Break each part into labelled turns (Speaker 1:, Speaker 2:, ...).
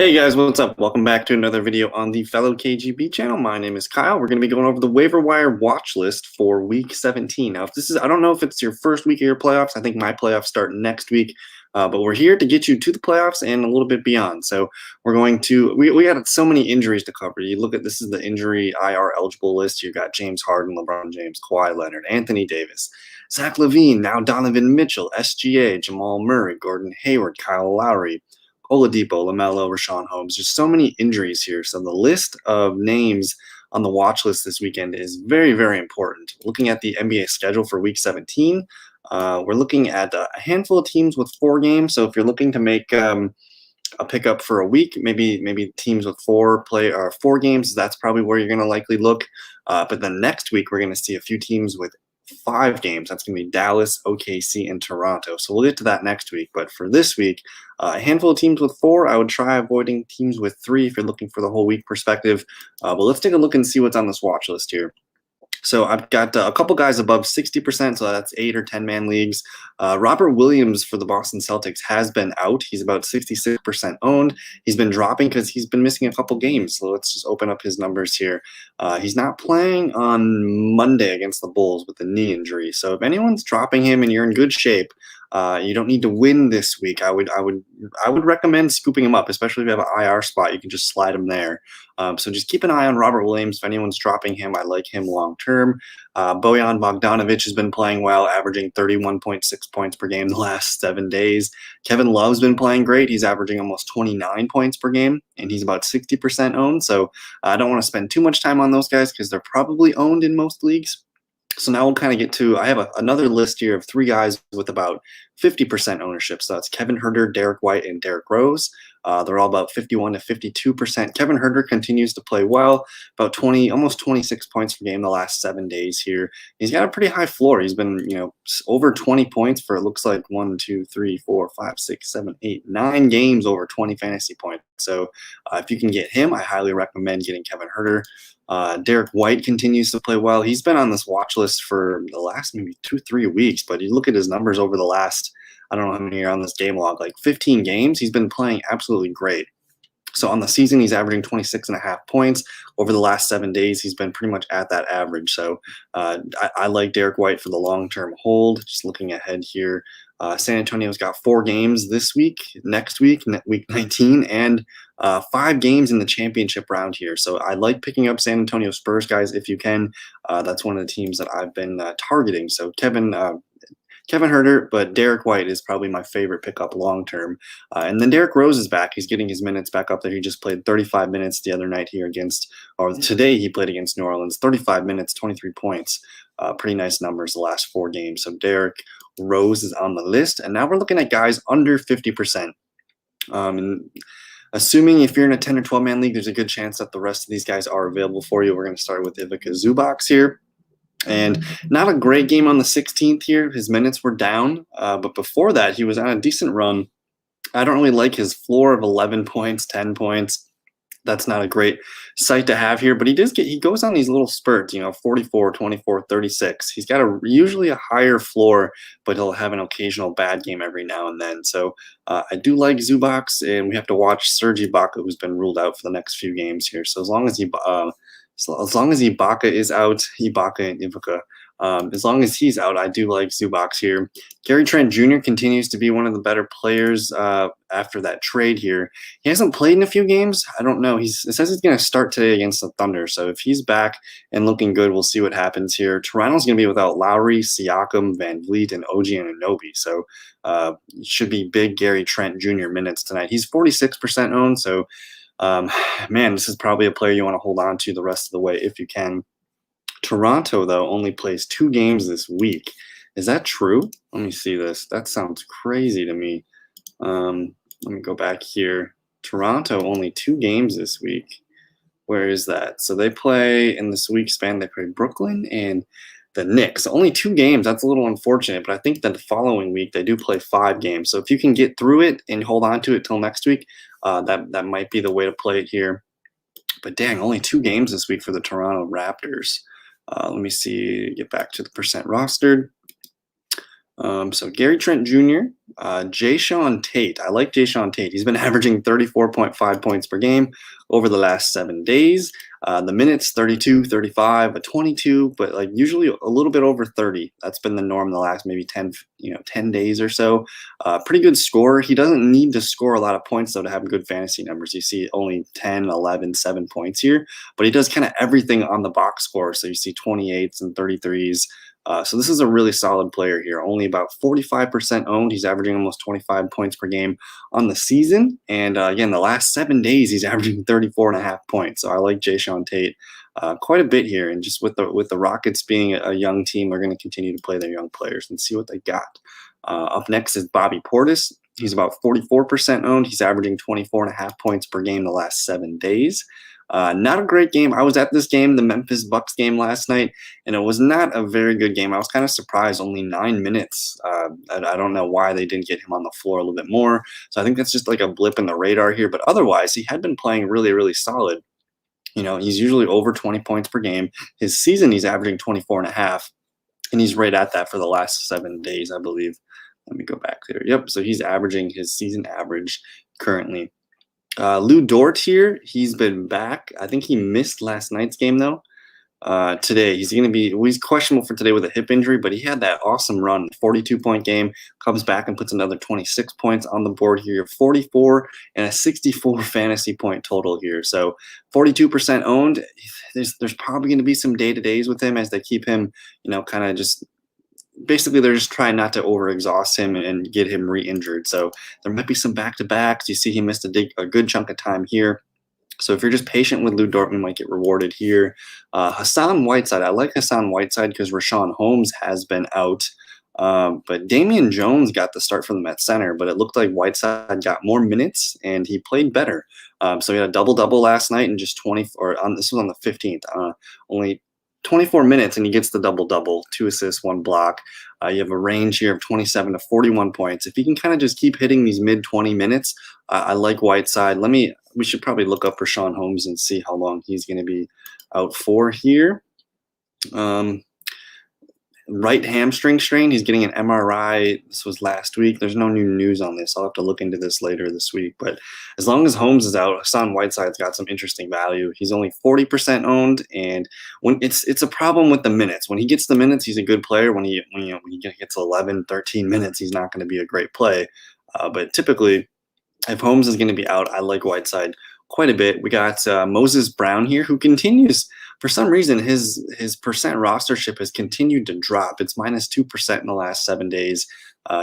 Speaker 1: Hey guys, what's up? Welcome back to another video on the fellow KGB channel. My name is Kyle. We're going to be going over the waiver wire watch list for week 17. Now, I don't know if it's your first week of your playoffs. I think my playoffs start next week, but we're here to get you to the playoffs and a little bit beyond. So we're going to, we had so many injuries to cover. You look at, this is the injury IR eligible list. You've got James Harden, LeBron James, Kawhi Leonard, Anthony Davis, Zach LaVine, now Donovan Mitchell, SGA, Jamal Murray, Gordon Hayward, Kyle Lowry, Oladipo, LaMelo, Rashawn Holmes. There's so many injuries here. So the list of names on the watch list this weekend is very, very important. Looking at the NBA schedule for Week 17, we're looking at a handful of teams with 4 games. So if you're looking to make a pickup for a week, maybe teams with 4 games, that's probably where you're going to likely look. But then next week, we're going to see a few teams with 5 games. That's going to be Dallas, OKC, and Toronto. So we'll get to that next week. But for this week, a handful of teams with 4. I would try avoiding teams with 3 if you're looking for the whole week perspective. But let's take a look and see what's on this watch list here. So I've got a couple guys above 60%, so that's 8 or 10-man leagues. Robert Williams for the Boston Celtics has been out. He's about 66% owned. He's been dropping because he's been missing a couple games. So let's just open up his numbers here. He's not playing on Monday against the Bulls with a knee injury. So if anyone's dropping him and you're in good shape, you don't need to win this week. I would recommend scooping him up, especially if you have an IR spot. You can just slide him there. So just keep an eye on Robert Williams. If anyone's dropping him, I like him long term. Boyan Bogdanovic has been playing well, averaging 31.6 points per game the last 7 days. Kevin Love's been playing great. He's averaging almost 29 points per game, and he's about 60% owned. So I don't want to spend too much time on those guys because they're probably owned in most leagues. So now we'll kind of get to, I have another list here of 3 guys with about 50% ownership. So that's Kevin Herner, Derrick White, and Derrick Rose. They're all about 51 to 52%. Kevin Herner continues to play well, about almost 26 points per game the last 7 days here. He's got a pretty high floor. He's been, over 20 points for, it looks like 1, 2, 3, 4, 5, 6, 7, 8, 9 games over 20 fantasy points. So if you can get him, I highly recommend getting Kevin Herner. Derrick White continues to play well. He's been on this watch list for the last maybe 2-3 weeks, but you look at his numbers over the last, I don't know how many are on this game log, like 15 games. He's been playing absolutely great. So on the season, he's averaging 26.5 points. Over the last 7 days, he's been pretty much at that average. So I like Derrick White for the long-term hold. Just looking ahead here, San Antonio's got 4 games this week, next week, week 19, and 5 games in the championship round here. So I like picking up San Antonio Spurs, guys, if you can. That's one of the teams that I've been targeting. So Kevin Herner, but Derrick White is probably my favorite pickup long-term. And then Derrick Rose is back. He's getting his minutes back up there. He just played 35 minutes the other night here today he played against New Orleans. 35 minutes, 23 points. Pretty nice numbers the last 4 games. So Derrick Rose is on the list. And now we're looking at guys under 50%. And assuming if you're in a 10 or 12-man league, there's a good chance that the rest of these guys are available for you. We're going to start with Ibika Zubox here. And not a great game on the 16th here. His minutes were down, but before that, he was on a decent run. I don't really like his floor of 11 points, 10 points. That's not a great sight to have here, but he goes on these little spurts, 44, 24, 36. He's got usually a higher floor, but he'll have an occasional bad game every now and then. So I do like Zubox, and we have to watch Serge Ibaka, who's been ruled out for the next few games here. So as long as Ibaka is out, Ibaka and Ibika, as long as he's out, I do like Zubox here. Gary Trent Jr. continues to be one of the better players after that trade here. He hasn't played in a few games. I don't know. It says he's going to start today against the Thunder. So if he's back and looking good, we'll see what happens here. Toronto's going to be without Lowry, Siakam, Van Vliet, and OG Anunoby. So it should be big Gary Trent Jr. minutes tonight. He's 46% owned, so man, this is probably a player you want to hold on to the rest of the way if you can. Toronto, though, only plays 2 games this week. Is that true? Let me see this. That sounds crazy to me. Let me go back here. Toronto, only 2 games this week. Where is that? So they play in this week span, they play Brooklyn and the Knicks. Only 2 games. That's a little unfortunate, but I think that the following week they do play 5 games. So if you can get through it and hold on to it till next week, that might be the way to play it here. But dang, only 2 games this week for the Toronto Raptors. Let me see, get back to the percent rostered. So Gary Trent Jr., Jayshawn Tate. I like Jayshawn Tate. He's been averaging 34.5 points per game over the last 7 days. The minutes 32, 35, a 22, but like usually a little bit over 30. That's been the norm the last maybe 10 days or so. Pretty good scorer. He doesn't need to score a lot of points though to have good fantasy numbers. You see only 10, 11, 7 points here, but he does kind of everything on the box score. So you see 28s and 33s. So this is a really solid player here. Only about 45% owned. He's averaging almost 25 points per game on the season. And again, the last 7 days, he's averaging 34.5 points. So I like Jayshawn Tate quite a bit here. And just with the Rockets being a young team, they're going to continue to play their young players and see what they got. Up next is Bobby Portis. He's about 44% owned. He's averaging 24.5 points per game the last 7 days. Not a great game. I was at this game, the Memphis Bucks game last night, and it was not a very good game. I was kind of surprised, only 9 minutes. I don't know why they didn't get him on the floor a little bit more. So I think that's just like a blip in the radar here. But otherwise, he had been playing really, really solid. He's usually over 20 points per game. His season, he's averaging 24.5, and he's right at that for the last 7 days, I believe. Let me go back there. Yep, so he's averaging his season average currently. Lou Dort here, he's been back. I think he missed last night's game, though. Today, he's questionable for today with a hip injury, but he had that awesome run, 42-point game, comes back and puts another 26 points on the board here, 44 and a 64 fantasy point total here. So 42% owned. There's probably going to be some day-to-days with him as they keep him, kind of just basically they're just trying not to overexhaust him and get him re-injured. So there might be some back-to-backs. You see he missed a good chunk of time here. So if you're just patient with Lou Dort, you might get rewarded here. Hassan Whiteside. I like Hassan Whiteside because Rashawn Holmes has been out. But Damian Jones got the start for them at center, but it looked like Whiteside got more minutes and he played better. So he had a double-double last night in just this was on the 15th. Only 24 minutes and he gets the double-double, 2 assists, 1 block. You have a range here of 27 to 41 points. If you can kind of just keep hitting these mid-20 minutes, I like Whiteside. We should probably look up for Rashawn Holmes and see how long he's going to be out for here. Right hamstring strain. He's getting an MRI. This was last week. There's no new news on this. I'll have to look into this later this week. But as long as Holmes is out, Hassan Whiteside's got some interesting value. He's only 40% owned, and when it's a problem with the minutes. When he gets the minutes, he's a good player. When he gets 11, 13 minutes, he's not going to be a great play. But typically, if Holmes is going to be out, I like Whiteside quite a bit. We got Moses Brown here, who continues, for some reason, his percent rostership has continued to drop. It's minus 2% in the last 7 days.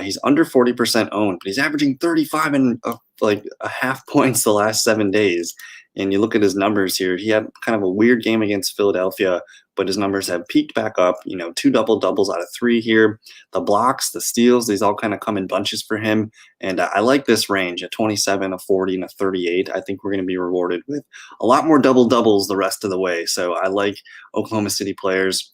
Speaker 1: He's under 40% owned, but he's averaging 35 and like a half points the last 7 days. And you look at his numbers here, he had kind of a weird game against Philadelphia, but his numbers have peaked back up, 2 double-doubles out of 3 here. The blocks, the steals, these all kind of come in bunches for him. And I like this range, a 27, a 40, and a 38. I think we're going to be rewarded with a lot more double-doubles the rest of the way. So I like Oklahoma City players.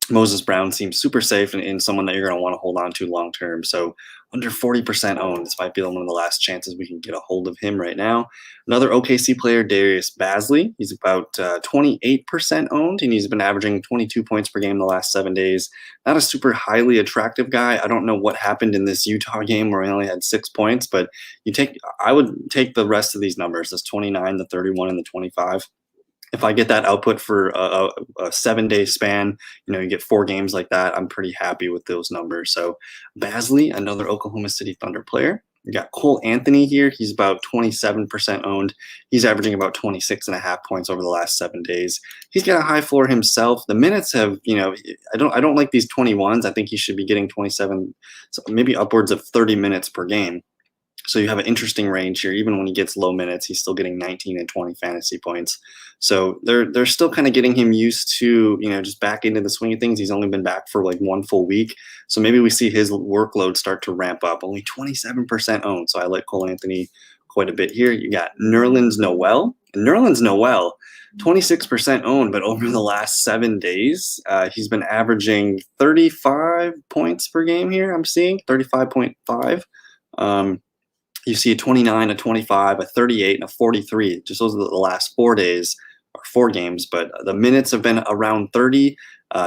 Speaker 1: Moses Brown seems super safe and someone that you're going to want to hold on to long term. So under 40% owned. This might be one of the last chances we can get a hold of him right now. Another OKC player, Darius Basley. He's about 28% owned, and he's been averaging 22 points per game the last 7 days. Not a super highly attractive guy. I don't know what happened in this Utah game where he only had 6 points, but I would take the rest of these numbers, this 29, the 31, and the 25. If I get that output for a 7-day span, you get 4 games like that, I'm pretty happy with those numbers. So Basley, another Oklahoma City Thunder player. We got Cole Anthony here. He's about 27% owned. He's averaging about 26.5 points over the last 7 days. He's got a high floor himself. The minutes have, I don't like these 21s. I think he should be getting 27, so maybe upwards of 30 minutes per game. So you have an interesting range here. Even when he gets low minutes, he's still getting 19 and 20 fantasy points. So they're still kind of getting him used to, just back into the swing of things. He's only been back for like 1 full week. So maybe we see his workload start to ramp up. Only 27% owned. So I like Cole Anthony quite a bit here. You got Nerlens Noel. And Nerlens Noel, 26% owned, but over the last 7 days, he's been averaging 35 points per game here. I'm seeing 35.5. You see a 29, a 25, a 38, and a 43. Just those are the last 4 days, or 4 games, but the minutes have been around 30.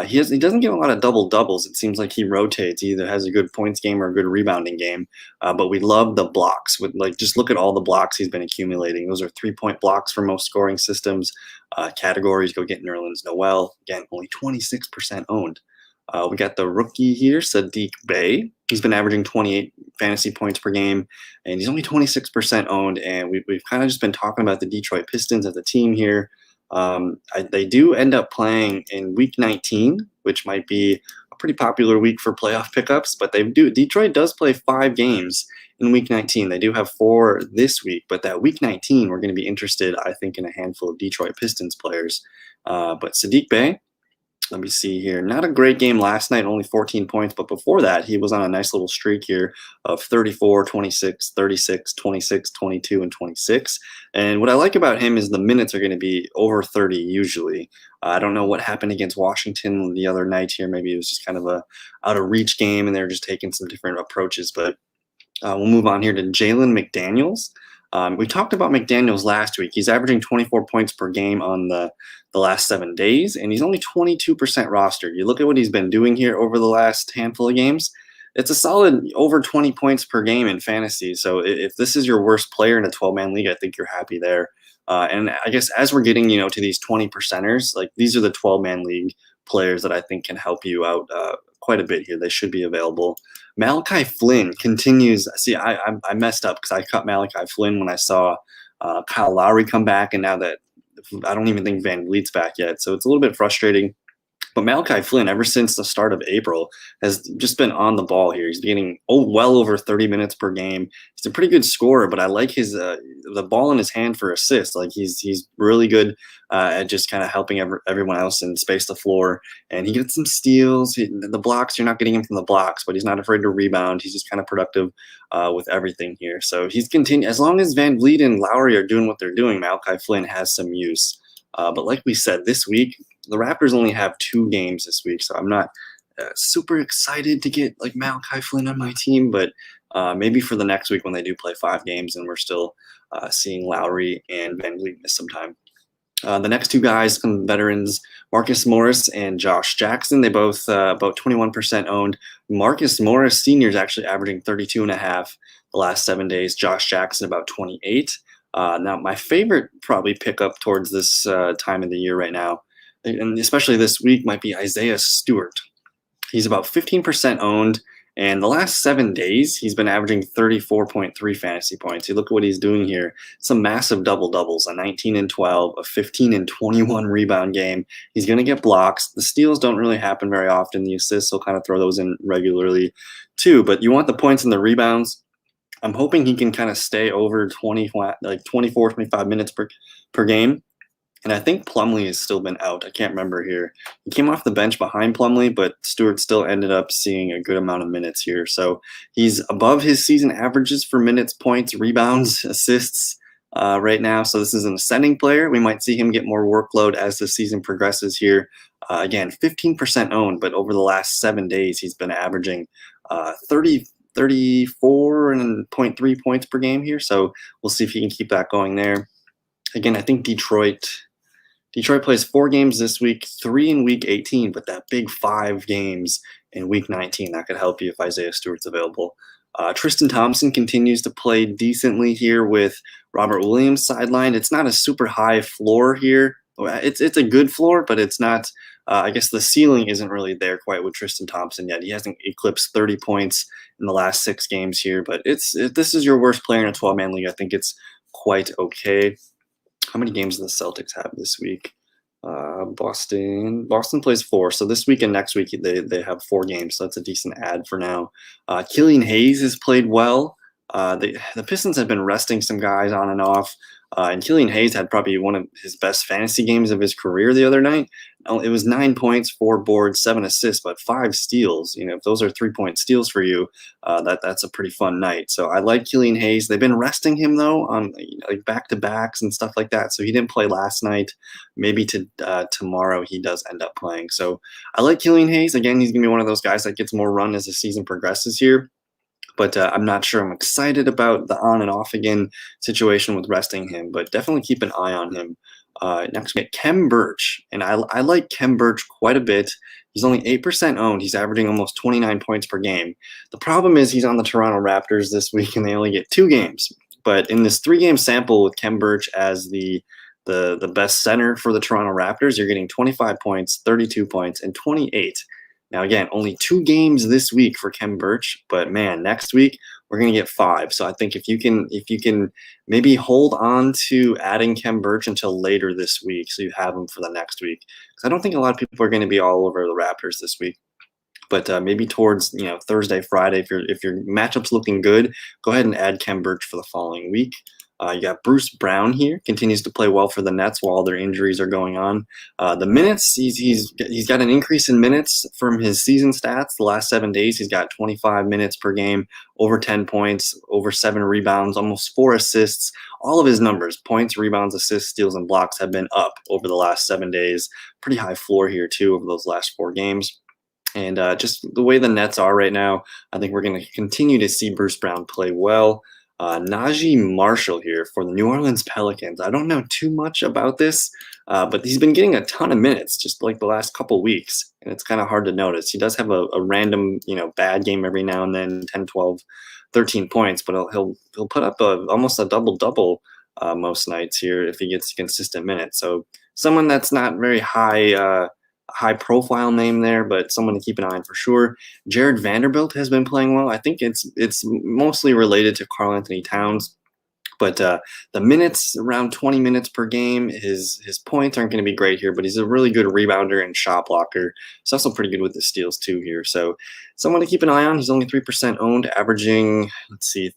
Speaker 1: He doesn't get a lot of double doubles. It seems like he rotates. He either has a good points game or a good rebounding game. But we love the blocks. With just look at all the blocks he's been accumulating. Those are 3-point blocks for most scoring systems. Categories go get Nerlens Noel. Again, only 26% owned. We got the rookie here, Saddiq Bey. He's been averaging 28 fantasy points per game, and he's only 26% owned. And we've kind of just been talking about the Detroit Pistons as a team here. They do end up playing in Week 19, which might be a pretty popular week for playoff pickups. But Detroit does play 5 games in Week 19. They do have 4 this week, but that Week 19, we're going to be interested, I think, in a handful of Detroit Pistons players. But Saddiq Bey, let me see here. Not a great game last night, only 14 points. But before that, he was on a nice little streak here of 34, 26, 36, 26, 22, and 26. And what I like about him is the minutes are going to be over 30 usually. I don't know what happened against Washington the other night here. Maybe it was just kind of a out-of-reach game, and they're just taking some different approaches. But we'll move on here to Jalen Mcdaniels. We talked about McDaniels last week. He's averaging 24 points per game on the last 7 days, and he's only 22% rostered. You look at what he's been doing here over the last handful of games, it's a solid over 20 points per game in fantasy. So if this is your worst player in a 12-man league, I think you're happy there. And I guess as we're getting, to these 20%ers, like these are the 12-man league players that I think can help you out quite a bit here. They should be available. Malachi Flynn continues. See, I messed up because I cut Malachi Flynn when I saw Kyle Lowry come back, and now that I don't even think Van Vliet's back yet. So it's a little bit frustrating. But Malachi Flynn, ever since the start of April, has just been on the ball here. He's getting well over 30 minutes per game. He's a pretty good scorer, but I like his the ball in his hand for assists. Like he's really good at just kind of helping everyone else and space the floor. And he gets some steals. The blocks, you're not getting him from the blocks, but he's not afraid to rebound. He's just kind of productive with everything here. So he's as long as Van Vliet and Lowry are doing what they're doing, Malachi Flynn has some use. But like we said, this week, the Raptors only have 2 games this week, so I'm not super excited to get like Malachi Flynn on my team, but maybe for the next week when they do play 5 games and we're still seeing Lowry and Van Vliet miss some time. The next 2 guys, some veterans, Marcus Morris and Josh Jackson. They both about 21% owned. Marcus Morris Sr. is actually averaging 32.5 the last 7 days. Josh Jackson about 28. Now, my favorite probably pickup towards this time of the year right now, and especially this week, might be Isaiah Stewart. He's about 15% owned, and the last 7 days, he's been averaging 34.3 fantasy points. You look at what he's doing here. Some massive double-doubles, a 19 and 12, a 15 and 21 rebound game. He's going to get blocks. The steals don't really happen very often. The assists, he'll kind of throw those in regularly too, but you want the points and the rebounds. I'm hoping he can kind of stay over 24, 25 minutes per game. And I think Plumlee has still been out. I can't remember here. He came off the bench behind Plumlee, but Stewart still ended up seeing a good amount of minutes here. So he's above his season averages for minutes, points, rebounds, assists right now. So this is an ascending player. We might see him get more workload as the season progresses here. Again, 15% owned, but over the last 7 days, he's been averaging 34.3 points per game here. So we'll see if he can keep that going there. Again, I think Detroit plays 4 games this week, 3 in week 18, but that big 5 games in week 19, that could help you if Isaiah Stewart's available. Tristan Thompson continues to play decently here with Robert Williams sidelined. It's not a super high floor here. It's a good floor, but it's not. I guess the ceiling isn't really there quite with Tristan Thompson yet. He hasn't eclipsed 30 points in the last 6 games here, but if this is your worst player in a 12-man league, I think it's quite okay. How many games do the Celtics have this week? Boston plays 4. So this week and next week they have 4 games. So that's a decent add for now. Killian Hayes has played well. The Pistons have been resting some guys on and off. And Killian Hayes had probably one of his best fantasy games of his career the other night. It was 9 points, 4 boards, 7 assists, but 5 steals. If those are 3-point steals for you, that's a pretty fun night. So I like Killian Hayes. They've been resting him though on like back-to-backs and stuff like that. So he didn't play last night. Maybe tomorrow he does end up playing. So I like Killian Hayes. Again, he's gonna be one of those guys that gets more run as the season progresses here. But I'm not sure I'm excited about the on and off again situation with resting him, but definitely keep an eye on him. Next we get Khem Burch, and I like Khem Burch quite a bit. He's only 8% owned. He's averaging almost 29 points per game. The problem is he's on the Toronto Raptors this week, and they only get 2 games. But in this 3-game sample with Khem Burch as the best center for the Toronto Raptors, you're getting 25 points, 32 points, and 28. Now, again, only 2 games this week for Khem Burch, but man, next week we're going to get 5. So I think if you can maybe hold on to adding Khem Burch until later this week, so you have him for the next week, because I don't think a lot of people are going to be all over the Raptors this week. But maybe towards Thursday, Friday, if your matchup's looking good, go ahead and add Khem Burch for the following week. You got Bruce Brown here, continues to play well for the Nets while their injuries are going on. The minutes, he's got an increase in minutes from his season stats. The last 7 days, he's got 25 minutes per game, over 10 points, over 7 rebounds, almost 4 assists. All of his numbers, points, rebounds, assists, steals, and blocks have been up over the last 7 days. Pretty high floor here, too, over those last 4 games. And just the way the Nets are right now, I think we're going to continue to see Bruce Brown play well. Naji Marshall here for the New Orleans Pelicans. I don't know too much about this, but he's been getting a ton of minutes just like the last couple weeks, and it's kind of hard to notice. He does have a random, bad game every now and then, 10, 12, 13 points, but he'll put up almost a double-double most nights here if he gets consistent minutes. So someone that's not very high profile name there, but someone to keep an eye on for sure. Jared Vanderbilt has been playing well. I think it's mostly related to Karl Anthony Towns, but the minutes, around 20 minutes per game. His points aren't going to be great here, but he's a really good rebounder and shot blocker. He's also pretty good with the steals too here. So someone to keep an eye on. He's only 3% owned, averaging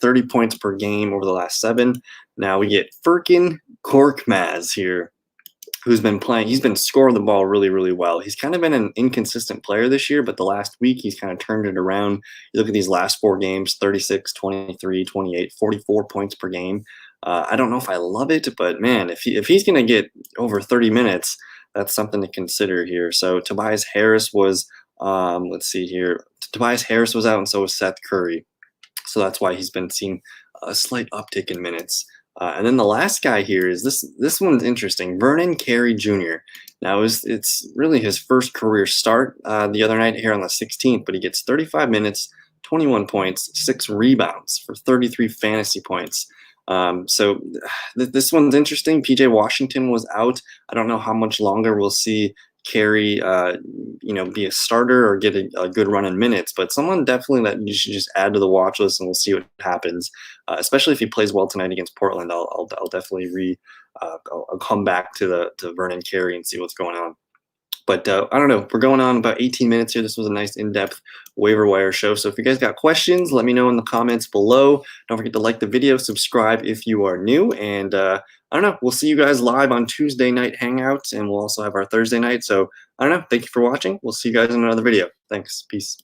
Speaker 1: 30 points per game over the last 7. Now we get Ferkin Korkmas here, who's been playing. He's been scoring the ball really, really well. He's kind of been an inconsistent player this year, but the last week he's kind of turned it around. You look at these last 4 games, 36, 23, 28, 44 points per game. I don't know if I love it, but man, if he's going to get over 30 minutes, that's something to consider here. So Tobias Harris was, let's see here. Tobias Harris was out, and so was Seth Curry. So that's why he's been seeing a slight uptick in minutes. And then the last guy here is this one's interesting. Vernon Carey Jr. Now it's really his first career start the other night here on the 16th, but he gets 35 minutes, 21 points, 6 rebounds for 33 fantasy points. So this one's interesting. PJ Washington was out. I don't know how much longer we'll see Carey, be a starter or get a good run in minutes, but someone definitely that you should just add to the watch list, and we'll see what happens. Especially if he plays well tonight against Portland, I'll definitely I'll come back to Vernon Carey and see what's going on. But I don't know. We're going on about 18 minutes here. This was a nice in-depth waiver wire show. So if you guys got questions, let me know in the comments below. Don't forget to like the video, subscribe if you are new, and I don't know. We'll see you guys live on Tuesday night Hangouts, and we'll also have our Thursday night. So I don't know. Thank you for watching. We'll see you guys in another video. Thanks. Peace.